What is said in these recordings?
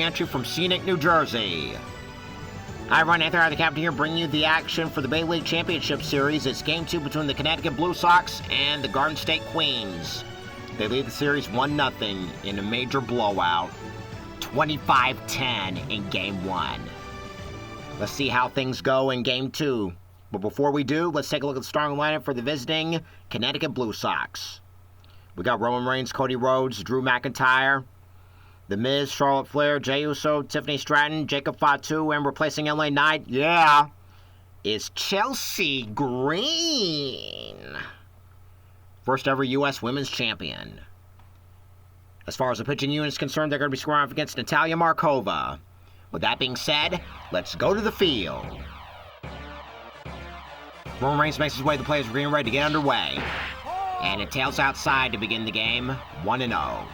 entry from scenic New Jersey. Hi, Ron Anthony, the captain here, bringing you the action for the Bay League Championship Series. It's Game 2 between the Connecticut Blue Sox and the Garden State Queens. They lead the series 1-0 in a major blowout, 25-10 in Game 1. Let's see how things go in Game 2. But before we do, let's take a look at the starting lineup for the visiting Connecticut Blue Sox. We got Roman Reigns, Cody Rhodes, Drew McIntyre, The Miz, Charlotte Flair, Jey Uso, Tiffany Stratton, Jacob Fatu, and replacing LA Knight, is Chelsea Green. First ever U.S. Women's Champion. As far as the pitching unit is concerned, they're going to be squaring off against Natalia Markova. With that being said, let's go to the field. Roman Reigns makes his way to the players green ready to get underway. And it tails outside to begin the game, 1-0.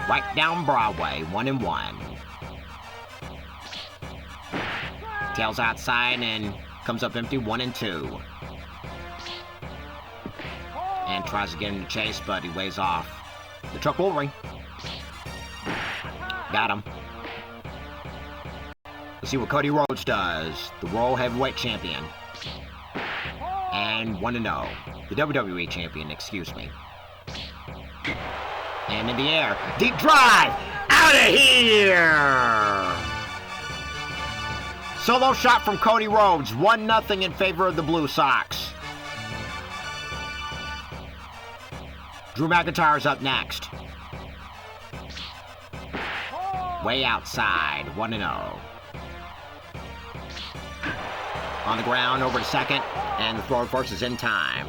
Right down Broadway, 1-1. Tails outside and comes up empty, 1-2. And tries to get him to chase, but he lays off. The truck will ring. Got him. Let's see what Cody Rhodes does, the World Heavyweight Champion. And 1-0. The WWE Champion, excuse me. And in the air, deep drive! Out of here! Solo shot from Cody Rhodes, 1-0 in favor of the Blue Sox. Drew McIntyre's up next. Way outside, 1-0. On the ground, over to second, and the throw first is in time.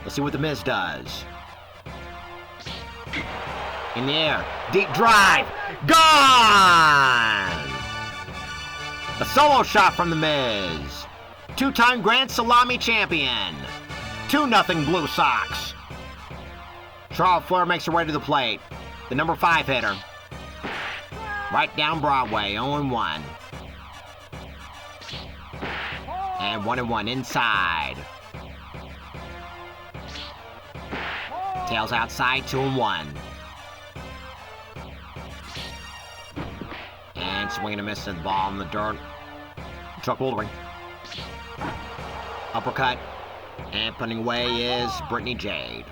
Let's see what The Miz does. In the air, deep drive, gone! A solo shot from The Miz. Two-time Grand Salami champion. 2-0 Blue Sox. Charlotte Flair makes her way to the plate. The number 5 hitter. Right down Broadway, 0-1. And 1-1 inside. Tails outside, 2-1. And swinging a miss at the ball in the dirt. Truck will ring. Uppercut. And putting away is Brittany Jade.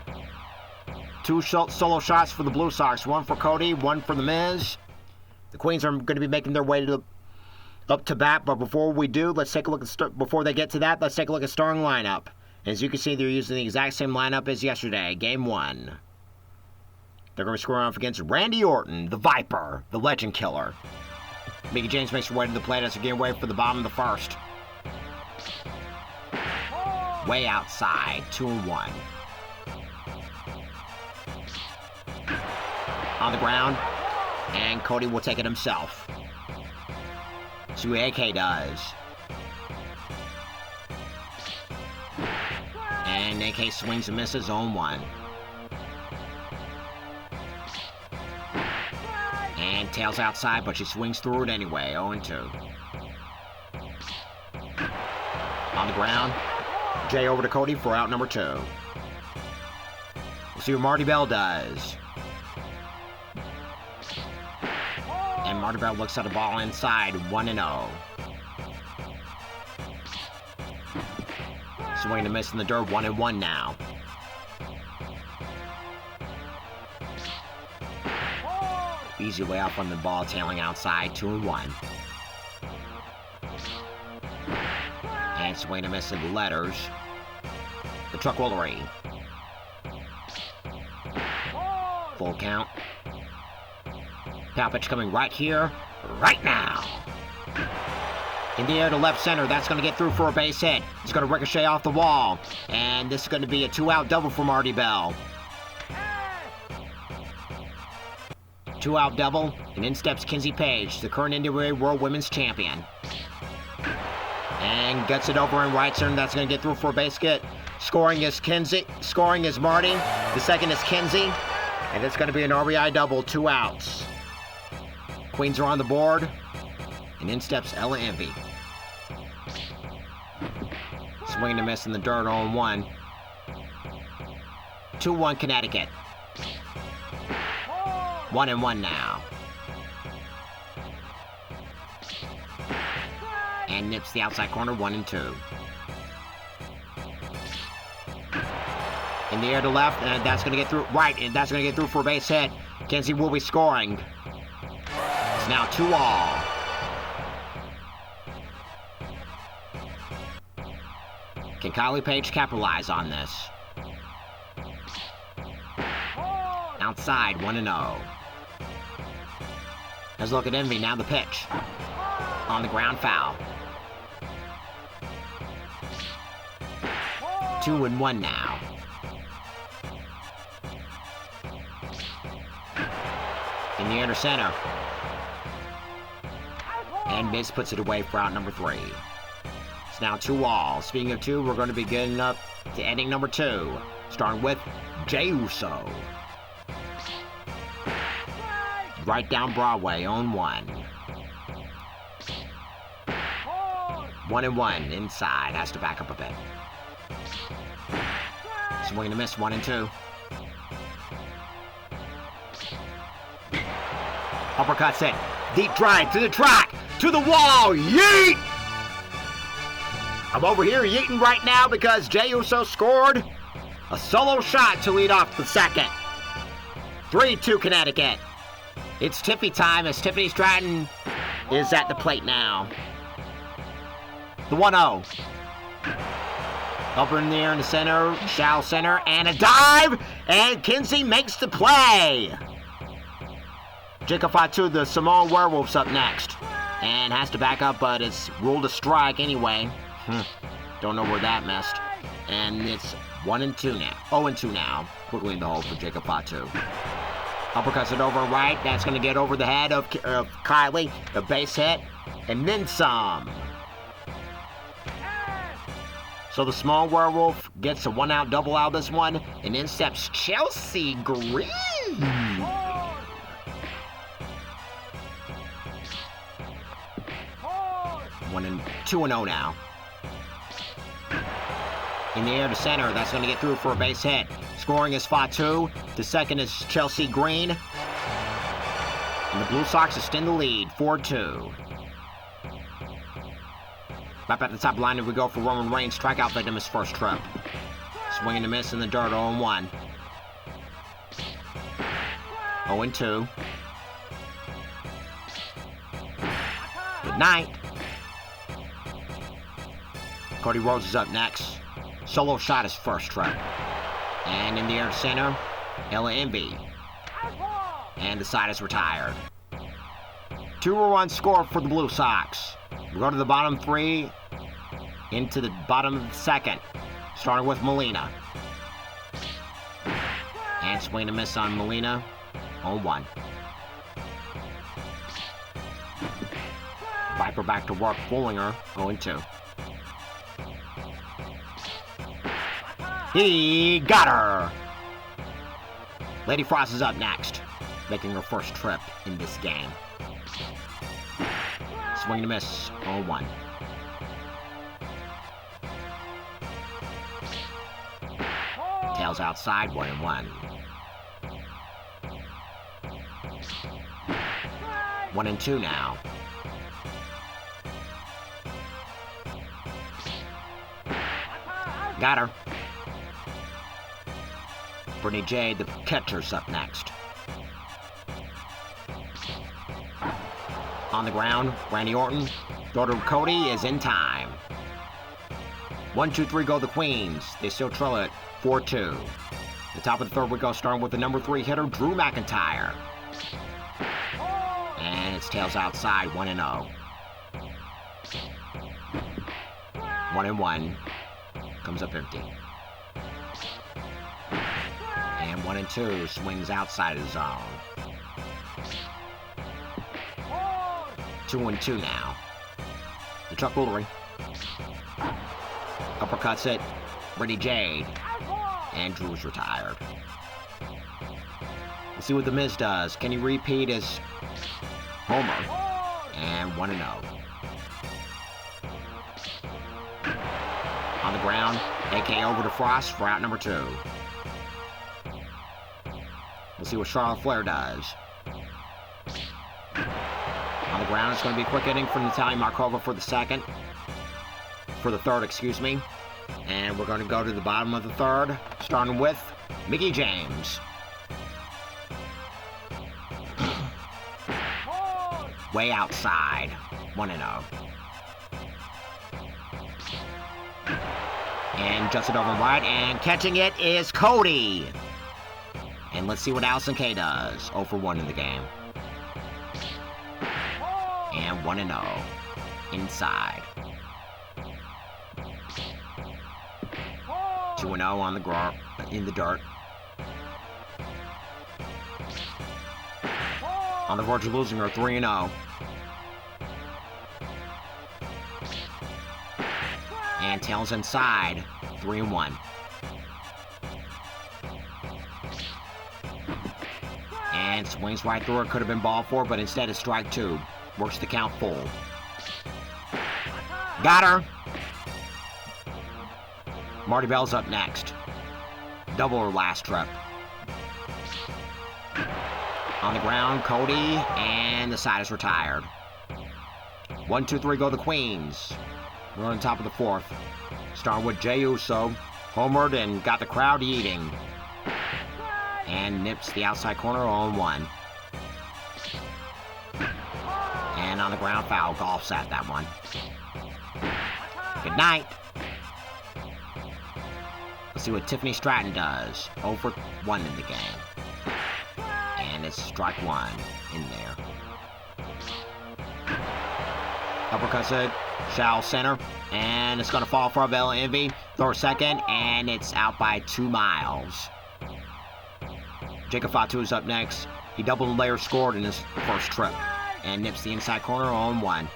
2 solo shots for the Blue Sox. 1 for Cody, 1 for The Miz. The Queens are going to be making their way up to bat, but before we do, let's take a look at before they get to that, let's take a look at starting lineup. As you can see, they're using the exact same lineup as yesterday, Game 1. They're going to square off against Randy Orton, the Viper, the Legend Killer. Mickey James makes her way to the plate as they're getting ready for the bottom of the first. Way outside, 2-1. On the ground, and Cody will take it himself. See what AK does. And AK swings and misses, 0-1. And tails outside, but she swings through it anyway, 0-2. On the ground, Jay over to Cody for out number 2. We'll see what Marty Bell does. And Marty Bell looks at a ball inside, 1-0. Swinging a miss in the dirt, 1-1 now. Easy way up on the ball, tailing outside, 2-1. And swing a miss in the letters. The truck will ring. Full count. Pow pitch coming right here, right now. In the air to left center, that's going to get through for a base hit. It's going to ricochet off the wall. And this is going to be a 2-out double for Marty Bell. 2-out double, and in steps Kinsey Page, the current NWA World Women's Champion. And gets it over in right center, that's going to get through for a base hit. Scoring is Kinsey, scoring is Marty. The second is Kinsey. And it's going to be an RBI double, 2 outs. Queens are on the board, and in steps Ella Envy. Swing and a miss in the dirt, 0-1. 2-1 Connecticut. 1-1 now. And nips the outside corner, 1-2. In the air to left, and that's going to get through. Right, and that's going to get through for a base hit. Kinsey will be scoring. It's now 2-all. Can Kylie Page capitalize on this? Outside, 1-0. Let's look at Envy, now the pitch. On the ground, foul. 2-1 now. In the inner center. And Miz puts it away for out number 3. It's now 2-all. Speaking of 2, we're going to be getting up to ending number 2. Starting with Jey Uso. Right down Broadway, on 1. 1-1, inside, has to back up a bit. Swing and a miss, 1-2. Uppercut's it. Deep drive to the track, to the wall, yeet! I'm over here yeeting right now because Jey Uso scored a solo shot to lead off the second. 3-2 Connecticut. It's Tiffy time as Tiffany Stratton is at the plate now. The 1-0. Up in the air in the center, shallow center, and a dive, and Kinsey makes the play. Jacob Fatu, the Samoan Werewolves, up next, and has to back up, but it's ruled a strike anyway. Don't know where that missed. And it's 1-2 now. 0-2 now. Quickly in the hole for Jacob Fatu. Uppercuts it over right. That's going to get over the head of Kylie. The base hit, and then some. So the small werewolf gets a 1-out double out this one, and in steps Chelsea Green. 2-0 now. In the air to center, that's going to get through for a base hit. Scoring is Fatu. The second is Chelsea Green. And the Blue Sox extend the lead, 4-2. Back at the top line, we go for Roman Reigns, strikeout victim his first trip. Swing and a miss in the dirt, 0-1. 0-2. Good night. Cody Rhodes is up next. Solo shot his first trip. And in the air to center, Ella Envy. And the side is retired. 2-1 score for the Blue Sox. We go to the bottom 3, into the bottom of the second, starting with Molina. And swing and a miss on Molina, 0-1. Viper back to work, fooling her, 0-2. He got her! Lady Frost is up next, making her first trip in this game. Swing and a miss, 0-1. Tails outside, 1-1. 1-2 now. Got her. Brittany Jade, the catcher's up next. On the ground, Randy Orton. Daughter Cody is in time. 1-2-3 go the Queens. They still trail it 4-2. The top of the third we go starting with the number 3 hitter, Drew McIntyre. And it's tails outside, 1-0. 1-1. Comes up empty. And 1-2 swings outside of the zone. 2-2 now. The Chuck Woolery. Uppercuts it. Brittany Jade. And Drew's retired. Let's see what The Miz does. Can he repeat his homer? And 1-0. On the ground, AK over to Frost for out number 2. We'll see what Charlotte Flair does. the ground. It's going to be a quick inning for Natalia Markova for the third, excuse me. And we're going to go to the bottom of the third, starting with Mickey James. Way outside, 1-0. And just it over right, and catching it is Cody. And let's see what Allison Kay does. 0 for 1 in the game. And 1-0. Inside. 2-0 on the ground, in the dirt. On the verge of losing her, 3-0. And tails inside, 3-1. And swings right through it, could have been ball 4, but instead it's strike 2. Works the count full. Got her! Marty Bell's up next. Double her last trip. On the ground, Cody, and the side is retired. 1, 2, 3 go the Queens. We're on top of the fourth. Starting with Jey Uso. Homered and got the crowd eating. And nips the outside corner on 1. And on the ground, foul. Golf's at that one. Good night. Let's see what Tiffany Stratton does. 0 for 1 in the game. And it's strike 1 in there. Uppercuts it. Shao center. And it's going to fall for Bella Envy. Throw a second. And it's out by 2 miles. Jacob Fatu is up next. He doubled the layer scored in his first trip. And nips the inside corner on 1.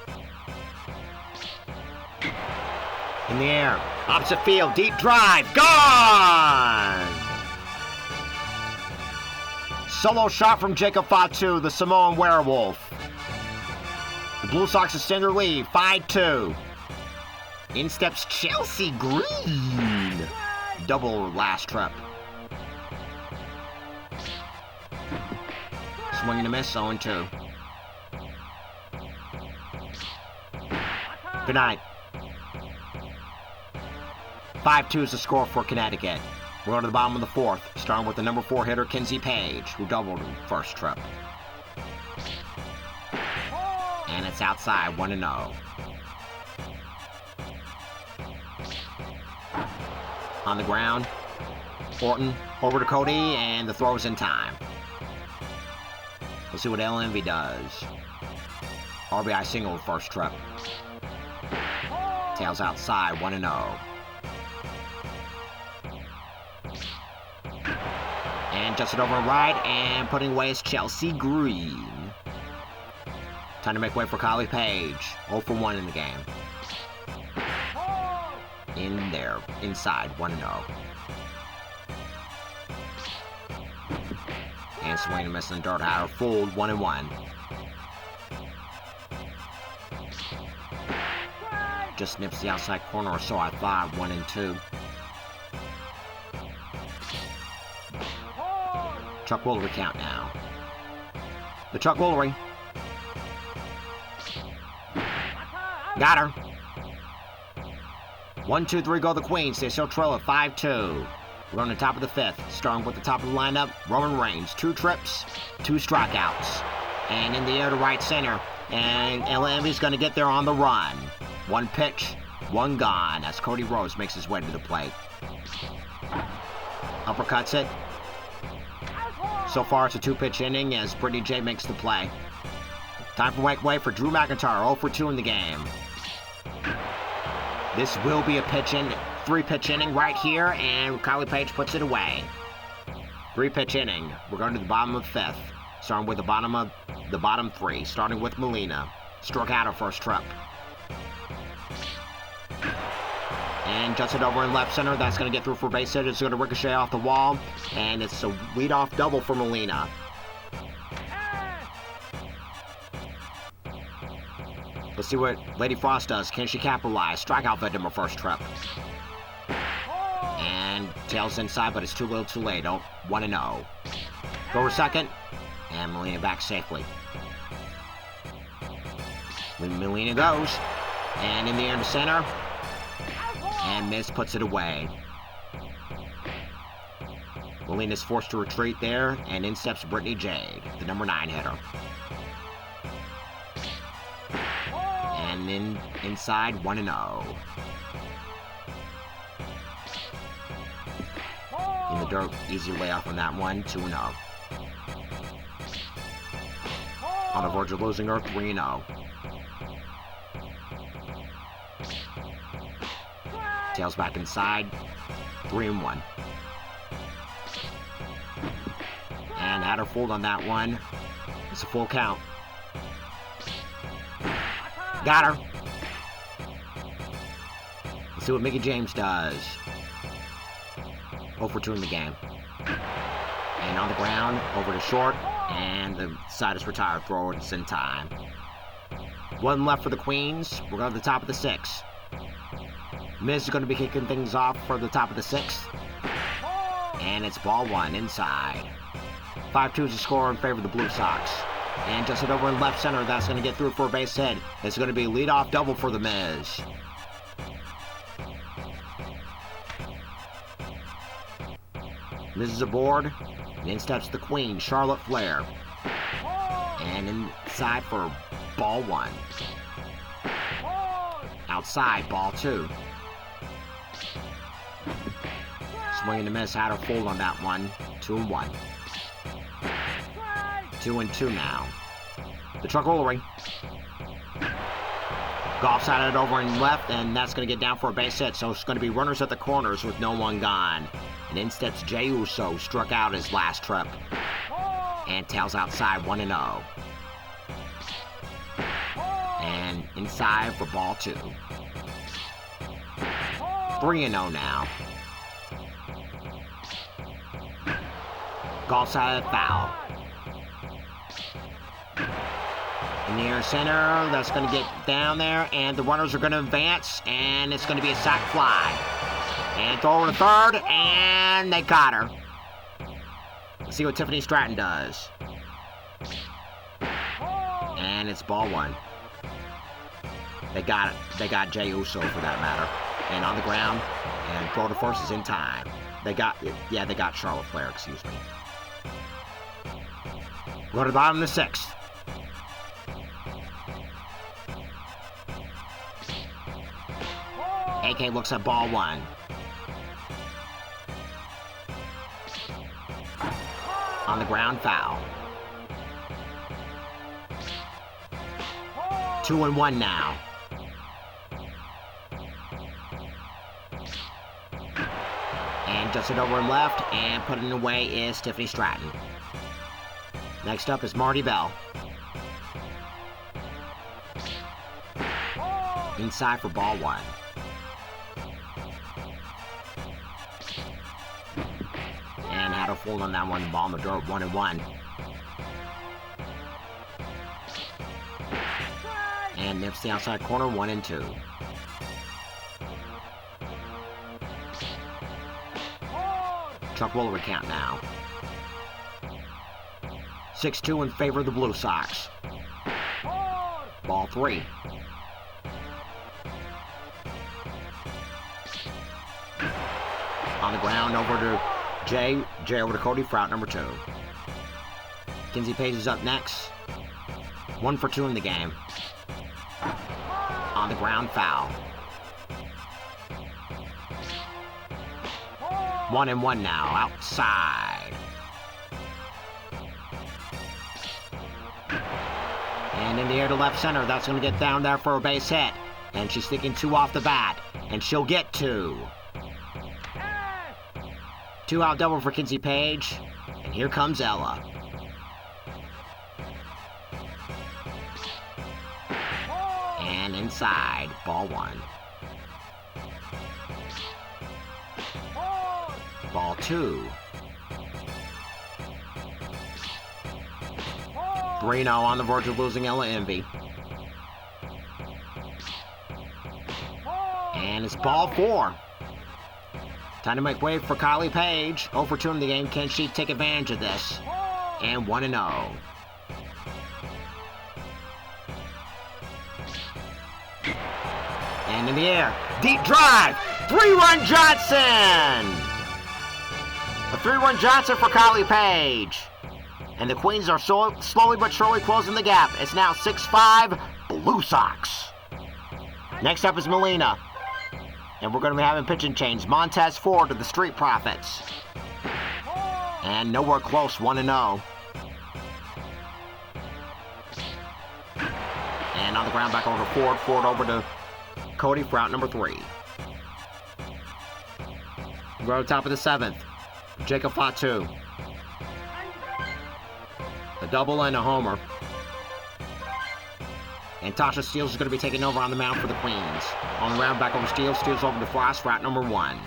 In the air. Opposite field. Deep drive. Gone! Solo shot from Jacob Fatu, the Samoan werewolf. The Blue Sox extend their lead, 5-2. In steps Chelsea Green. Double last trip. Swing and a miss, 0-2. Good night. 5-2 is the score for Connecticut. We're going to the bottom of the fourth, starting with the number 4 hitter, Kinsey Page, who doubled in first trip. And it's outside, 1-0. On the ground, Orton over to Cody, and the throw's in time. We'll see what LMV does. RBI single first trip. Tails outside, 1-0. And just it over right, and putting away is Chelsea Green. Time to make way for Kylie Page. 0 for 1 in the game. In there, inside, 1-0. And swing and miss in the dirt. Hatter fooled, 1-1. Just nips the outside corner or so, I thought, 1-2. Chuck Woolery count now. The Chuck Woolery. Got her. 1, 2, 3 go the Queens. They still trail at 5-2. We're on the top of the fifth. Starting with the top of the lineup, Roman Reigns. 2 trips, 2 strikeouts. And in the air to right center. And LMV's going to get there on the run. 1 pitch, 1 gone as Cody Rhodes makes his way to the plate. Uppercuts it. So far, it's a 2-pitch inning as Brittany J makes the play. Time for make way for Drew McIntyre, 0 for 2 in the game. This will be a 3-pitch inning right here, and Kylie Page puts it away. 3-pitch inning. We're going to the bottom of the 5th, starting with the bottom 3, starting with Melina. Struck out her first trip. And just it over in left center. That's going to get through for base hit. It's going to ricochet off the wall. And it's a leadoff double for Melina. Let's see what Lady Frost does. Can she capitalize? Strikeout victim her first trip. And tails inside, but it's too little too late. 1-0. Go for second. And Melina back safely. Melina goes. And in the air to center. And Miz puts it away. Melina's forced to retreat there. And in steps Brittany Jade, the number 9 hitter. And inside 1-0. In the dirt, easy layoff on that one, 2-0. On the verge of losing her, 3-0. Tails back inside, 3-1. And had her fooled on that one. It's a full count. Got her. Let's see what Mickie James does. 0 for 2 in the game. And on the ground, over to short, and the side is retired. Throw it's in time. 1 left for the Queens. We're going to the top of the 6th. Miz is going to be kicking things off for the top of the 6th. And it's ball 1 inside. 5-2 is the score in favor of the Blue Sox. And just hit over in left center. That's going to get through for a base hit. It's going to be a leadoff double for the Miz. Miz is aboard. And in steps the Queen, Charlotte Flair. And inside for ball 1. Outside, ball 2. Swing and a miss, had her fold on that one. 2-1. 2-2 now. The truck rollery. Golf sided over and left, and that's going to get down for a base hit. So it's going to be runners at the corners with no one gone. And in steps Jey Uso, struck out his last trip. And tails outside, 1-0. And inside for ball 2. 3-0 now. Golf side foul. In the air center, that's going to get down there, and the runners are going to advance, and it's going to be a sac fly. And throw over to third, and they got her. Let's see what Tiffany Stratton does. And it's ball 1. They got it. They got Jey Uso for that matter. And on the ground, and throw to first is in time. They got Charlotte Flair, excuse me. Go to the bottom of the 6th. AK looks at ball 1. On the ground, foul. 2-1 now. And just it over and left, and putting away is Tiffany Stratton. Next up is Marty Bell. Inside for ball 1. And had a fold on that one, ball in the dirt, 1-1. And nips the outside corner, 1-2. Chuck roller count now. 6-2 in favor of the Blue Sox. Ball 3. On the ground, over to Jay over to Cody for out number 2. Kinsey Page is up next. 1 for 2 in the game. On the ground, foul. 1-1 now, outside. And in the air to left center, that's going to get down there for a base hit. And she's thinking 2 off the bat, and she'll get 2. 2 out double for Kinsey Page, and here comes Ella. And inside, ball 1. Ball 2. 3-0 on the verge of losing Ella Envy. And it's ball 4. Time to make way for Kylie Page. 0 for 2 in the game. Can she take advantage of this? And 1-0. And in the air, deep drive, 3-run Johnson! A 3-run Johnson for Kylie Page. And the Queens are slowly but surely closing the gap. It's now 6-5, Blue Sox. Next up is Molina. And we're going to be having pitching change. Montez Ford to the Street Profits. And nowhere close, 1-0. And on the ground, back over to Ford. Ford over to Cody for out number 3. We're on top of the 7th. Jacob Fatu. A double and a homer. And Tasha Steeles is going to be taking over on the mound for the Queens. On the ground, back over Steeles. Steeles over to Frost for out number 1.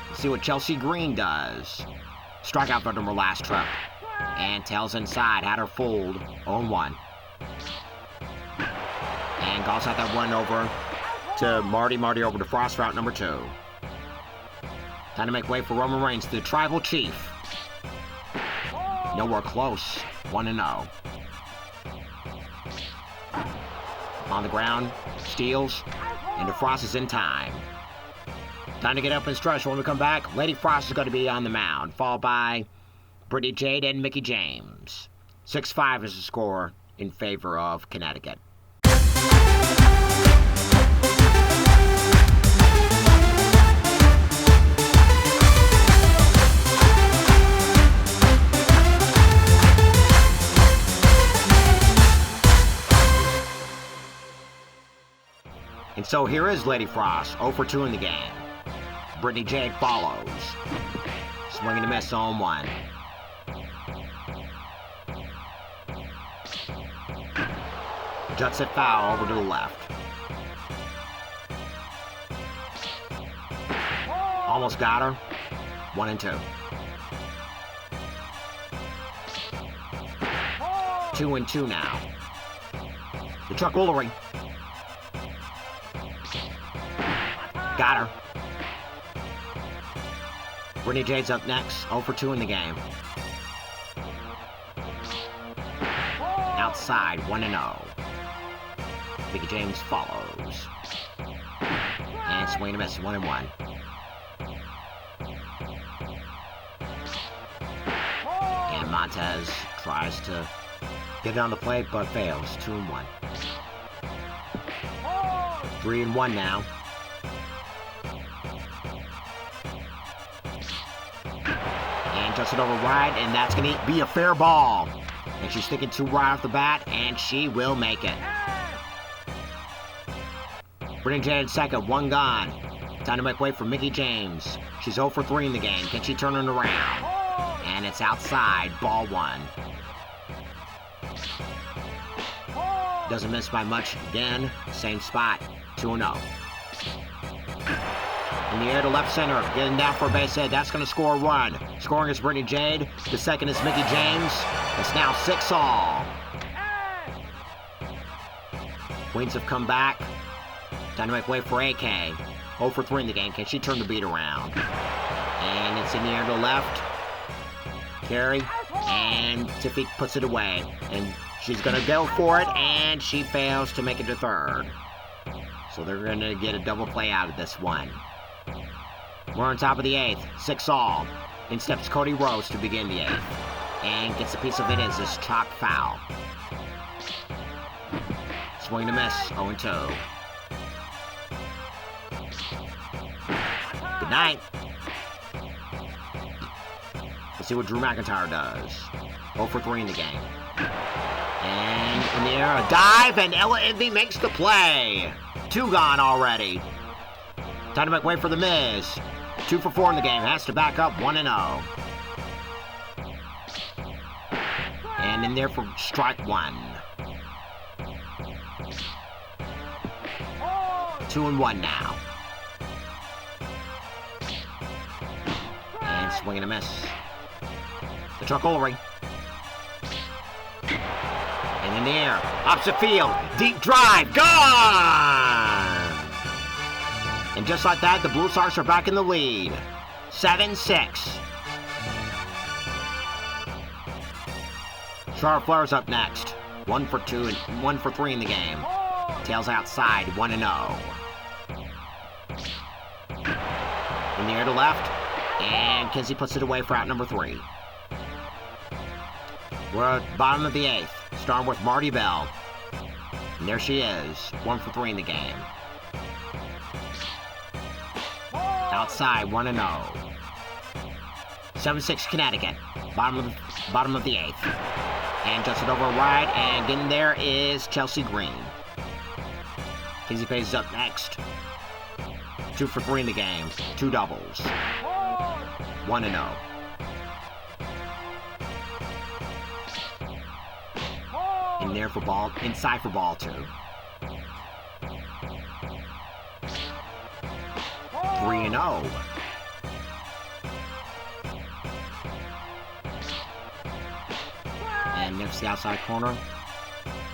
Let's see what Chelsea Green does. Strikeout third number last trip. And tails inside. Had her fooled. 0-1. And Gauss had that one over to Marty. Marty over to Frost for out number 2. Time to make way for Roman Reigns, the Tribal Chief. Nowhere close. 1-0. On the ground, Steeles, and DeFrost is in time. Time to get up and stretch. When we come back, Lady Frost is going to be on the mound, followed by Brittany Jade and Mickey James. 6-5 is the score in favor of Connecticut. And so here is Lady Frost, 0 for 2 in the game. Brittany Jade follows. Swinging a miss, 0-1. Juts it foul over to the left. Almost got her. 1-2. 2-2 now. The Chuck Woolery. Got her. Brittany Jade's up next. 0 for 2 in the game. Outside, 1-0. Mickey James follows. And swing and a miss, 1-1. And Montez tries to get it on the plate, but fails. 2-1. 3-1 now. Just it over wide, and that's going to be a fair ball. And she's thinking 2 right off the bat, and she will make it. Brittany Jade second, 1 gone. Time to make way for Mickey James. She's 0 for 3 in the game. Can she turn it around? And it's outside, ball 1. Doesn't miss by much again. Same spot, 2-0. In the air to left center, getting down for a base hit. That's going to score a run. Scoring is Brittany Jade. The second is Mickey James. It's now 6-all. Queens have come back. Time to make way for AK. 0 for 3 in the game. Can she turn the beat around? And it's in the air to left. Carry. And Tiffy puts it away. And she's going to go for it. And she fails to make it to third. So they're going to get a double play out of this one. We're on top of the 8th, 6-all. In steps Cody Rose to begin the 8th. And gets a piece of it as this chopped foul. Swing to miss, 0-2. Good night. Let's see what Drew McIntyre does. 0 for 3 in the game. And in the air, a dive, and Ella Envy makes the play. 2 gone already. Time to make way for The Miz. 2 for 4 in the game. Has to back up 1-0. And in there for strike 1. 2-1 now. And swing and a miss. The Chuck Woolery. And in the air. Opposite field. Deep drive. Gone! And just like that, the Blue Sox are back in the lead. 7-6. Charlotte Flair's up next. 1 for 2 and 1 for 3 in the game. Tails outside, 1-0. In the air to left, and Kinsey puts it away for out number 3. We're at bottom of the 8th, starting with Marty Bell. And there she is, 1 for 3 in the game. Outside, 1-0. 7-6 Connecticut, bottom of the 8th. And just it over right, and getting there is Chelsea Green. Kinsey Page is up next. 2 for 3 in the game, 2 doubles. 1-0. In there for ball, inside for ball 2. 3-0. And next the outside corner,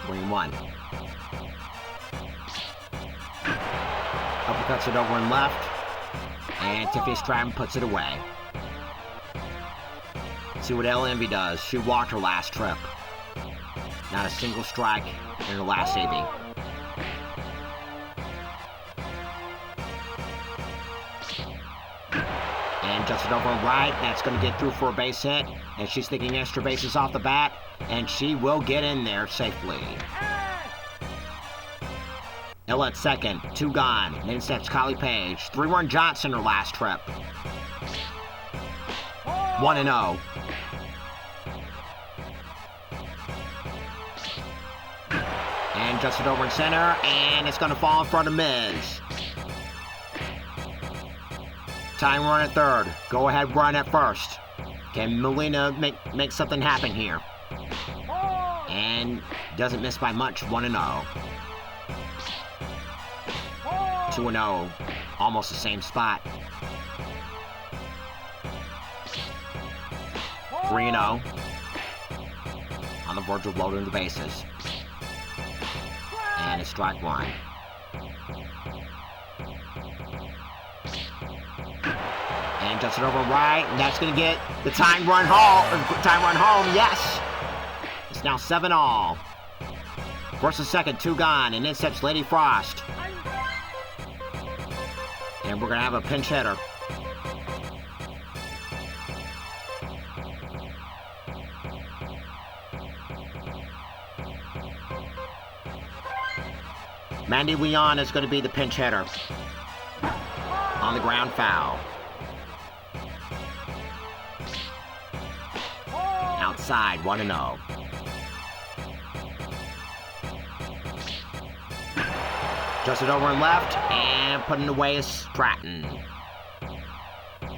3-1. Uppercuts it over and left, and Tiffany Stratton puts it away. See what El Envy does. She walked her last trip. Not a single strike in her last AB. And just it over and right. That's going to get through for a base hit. And she's thinking extra bases off the bat. And she will get in there safely. Ella at second, 2 gone. And then steps Kylie Page. 3-1 Johnson her last trip. 1-0. And just it over in center, and it's going to fall in front of Miz. Tying run at third. Go ahead run at first. Can Melina make something happen here? And doesn't miss by much, 1-0. 2-0, almost the same spot. 3-0. On the verge of loading the bases. And it's strike 1. And just it over right, and that's going to get the time run home. Yes! It's now 7-all. First and second, 2 gone, and in steps Lady Frost. And we're going to have a pinch hitter. Mandy Leon is going to be the pinch hitter. On the ground foul. Outside, 1-0. Just it over and left, and putting away is Stratton.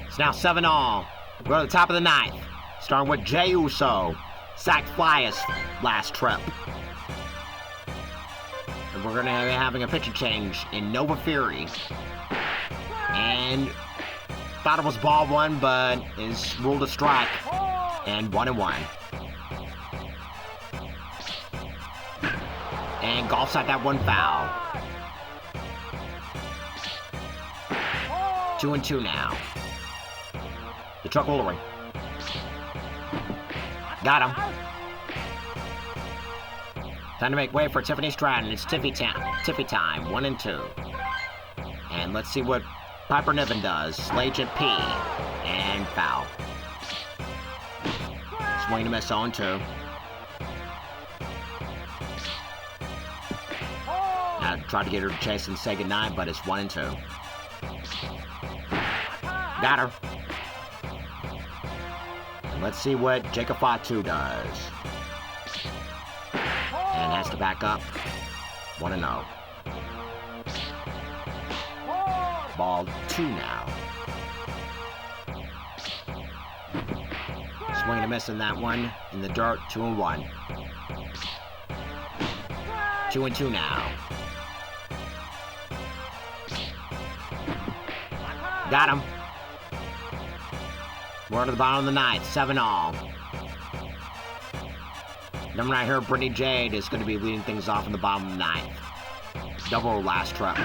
It's now 7-all. We're at the top of the 9th. Starting with Jey Uso. Sacked Flyers last trip. And we're going to be having a pitcher change in Nova Fury. And thought it was ball 1, but is ruled a strike. And 1-1. And golfs out that 1 foul. 2-2 now. The truck rolling. Got him. Time to make way for Tiffany Stratton. It's Tiffy time. 1-2. And let's see what Piper Niven does. Slagent P. And foul. Swing and miss 0-2. Now tried to get her to chase and say goodnight, but it's 1-2. Got her. And let's see what Jacob Fatu does. And has to back up. 1-0. Ball 2 now. Swing and a miss in that one. In the dirt, 2-1. 2-2 now. Got him. We're to the bottom of the 9th, 7-all. Number 9 here, Brittany Jade, is going to be leading things off in the bottom of the 9th. Double last trip.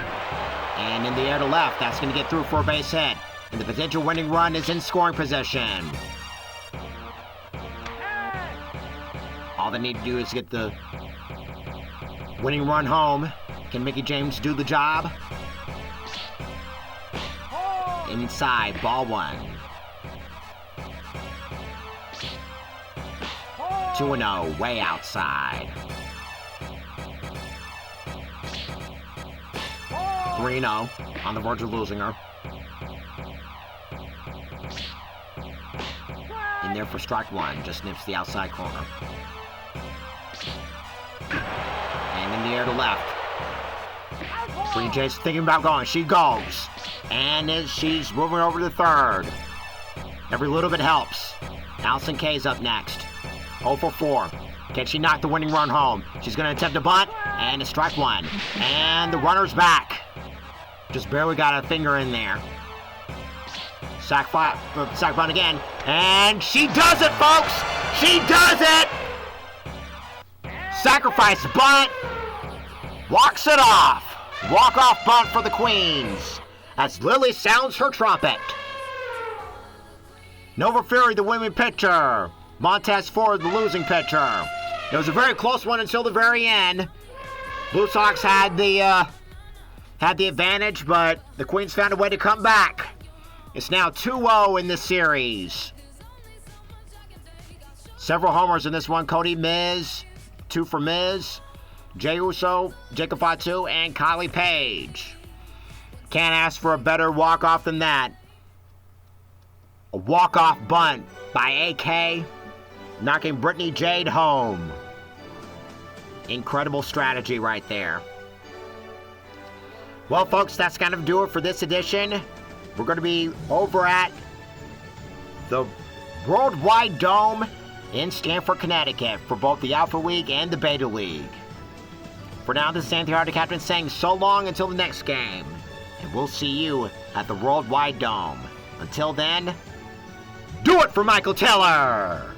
And in the air to left, that's going to get through for a base hit. And the potential winning run is in scoring position. All they need to do is get the winning run home. Can Mickey James do the job? Inside, ball 1. 2-0, way outside. 3-0, on the verge of losing her. In there for strike 1, just nips the outside corner. And in the air to left. Green Jay's thinking about going. She goes. And she's moving over to third. Every little bit helps. Allison Kay's up next. 0 for 4. Can she knock the winning run home? She's going to attempt a bunt. And a strike 1. And the runner's back. Just barely got a finger in there. Sack bunt again. And she does it, folks! She does it! Sacrifice bunt. Walks it off. Walk-off bunt for the Queens as Lily sounds her trumpet. Nova Fury, the winning pitcher. Montez Ford, the losing pitcher. It was a very close one until the very end. Blue Sox had the advantage, but the Queens found a way to come back. It's now 2-0 in this series. Several homers in this one. Cody Miz, 2 for Miz. Jay Uso, Jacob Fatu, and Kylie Page. Can't ask for a better walk-off than that. A walk-off bunt by AK, knocking Brittany Jade home. Incredible strategy right there. Well, folks, that's going to do it for this edition. We're going to be over at the Worldwide Dome in Stamford, Connecticut for both the Alpha League and the Beta League. For now, this is Anthony Hardy Captain saying so long until the next game. And we'll see you at the Worldwide Dome. Until then, do it for Michael Teller!